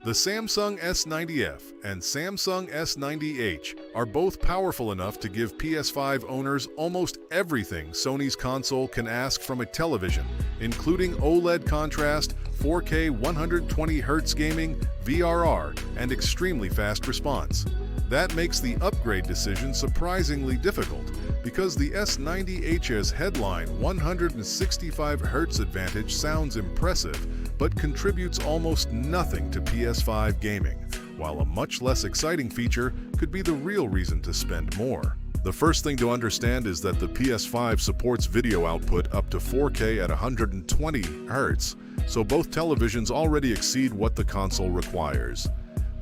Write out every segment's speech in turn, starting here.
The Samsung S90F and Samsung S90H are both powerful enough to give PS5 owners almost everything Sony's console can ask from a television, including OLED contrast, 4K 120Hz gaming, VRR, and extremely fast response. That makes the upgrade decision surprisingly difficult, because the S90H's headline 165Hz advantage sounds impressive, but contributes almost nothing to PS5 gaming, while a much less exciting feature could be the real reason to spend more. The first thing to understand is that the PS5 supports video output up to 4K at 120 Hz, so both televisions already exceed what the console requires.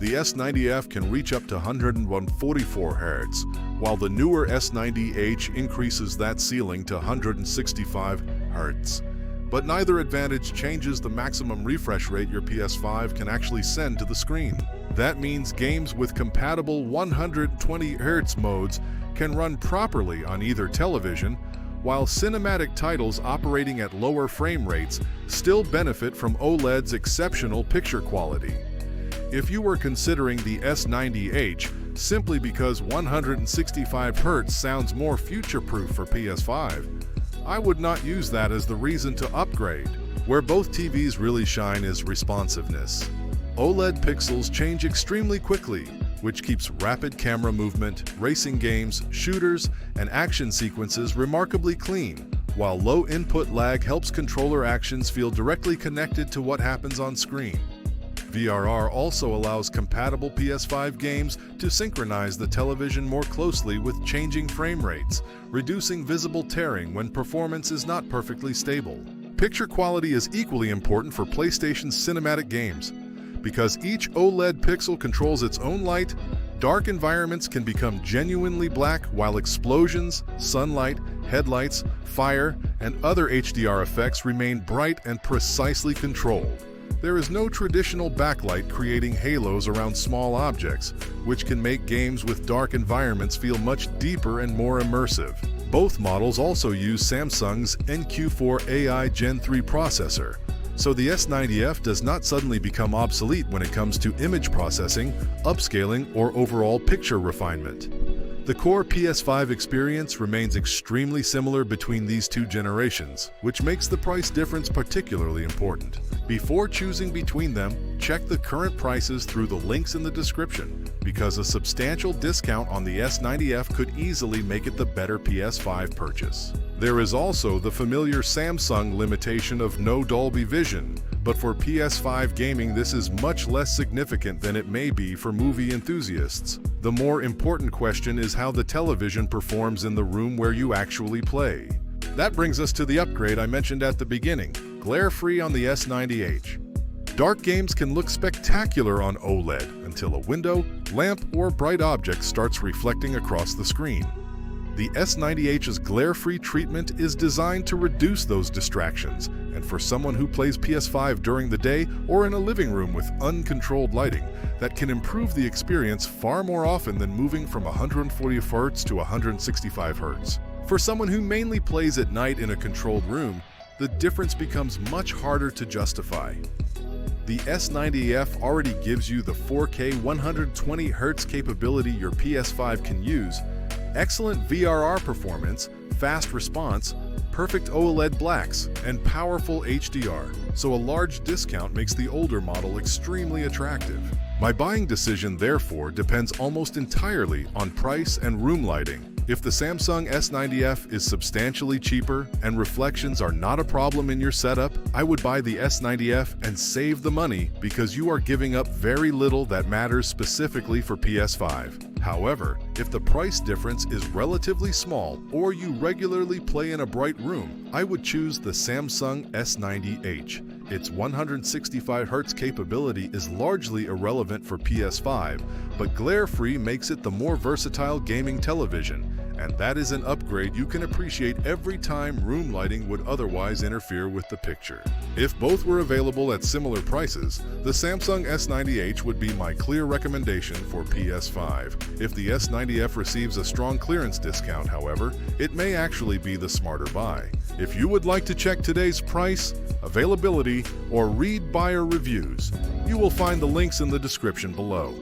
The S90F can reach up to 144 Hz, while the newer S90H increases that ceiling to 165 Hz. But neither advantage changes the maximum refresh rate your PS5 can actually send to the screen. That means games with compatible 120 Hz modes can run properly on either television, while cinematic titles operating at lower frame rates still benefit from OLED's exceptional picture quality. If you were considering the S90H simply because 165 Hz sounds more future-proof for PS5, I would not use that as the reason to upgrade. Where both TVs really shine is responsiveness. OLED pixels change extremely quickly, which keeps rapid camera movement, racing games, shooters, and action sequences remarkably clean, while low input lag helps controller actions feel directly connected to what happens on screen. VRR also allows compatible PS5 games to synchronize the television more closely with changing frame rates, reducing visible tearing when performance is not perfectly stable. Picture quality is equally important for PlayStation's cinematic games. Because each OLED pixel controls its own light, dark environments can become genuinely black, while explosions, sunlight, headlights, fire, and other HDR effects remain bright and precisely controlled. There is no traditional backlight creating halos around small objects, which can make games with dark environments feel much deeper and more immersive. Both models also use Samsung's NQ4 AI Gen 3 processor, so the S90F does not suddenly become obsolete when it comes to image processing, upscaling, or overall picture refinement. The core PS5 experience remains extremely similar between these two generations, which makes the price difference particularly important. Before choosing between them, check the current prices through the links in the description, because a substantial discount on the S90F could easily make it the better PS5 purchase. There is also the familiar Samsung limitation of no Dolby Vision, but for PS5 gaming this is much less significant than it may be for movie enthusiasts. The more important question is how the television performs in the room where you actually play. That brings us to the upgrade I mentioned at the beginning, glare-free on the S90H. Dark games can look spectacular on OLED until a window, lamp, or bright object starts reflecting across the screen. The S90H's glare-free treatment is designed to reduce those distractions, and for someone who plays PS5 during the day or in a living room with uncontrolled lighting, that can improve the experience far more often than moving from 140 Hz to 165 Hz. For someone who mainly plays at night in a controlled room, the difference becomes much harder to justify. The S90F already gives you the 4K 120Hz capability your PS5 can use, excellent VRR performance, fast response, perfect OLED blacks, and powerful HDR, so a large discount makes the older model extremely attractive. My buying decision, therefore, depends almost entirely on price and room lighting. If the Samsung S90F is substantially cheaper and reflections are not a problem in your setup, I would buy the S90F and save the money, because you are giving up very little that matters specifically for PS5. However, if the price difference is relatively small or you regularly play in a bright room, I would choose the Samsung S90H. Its 165 Hz capability is largely irrelevant for PS5, but glare-free makes it the more versatile gaming television, and that is an upgrade you can appreciate every time room lighting would otherwise interfere with the picture. If both were available at similar prices, the Samsung S90H would be my clear recommendation for PS5. If the S90F receives a strong clearance discount, however, it may actually be the smarter buy. If you would like to check today's price, availability, or read buyer reviews, you will find the links in the description below.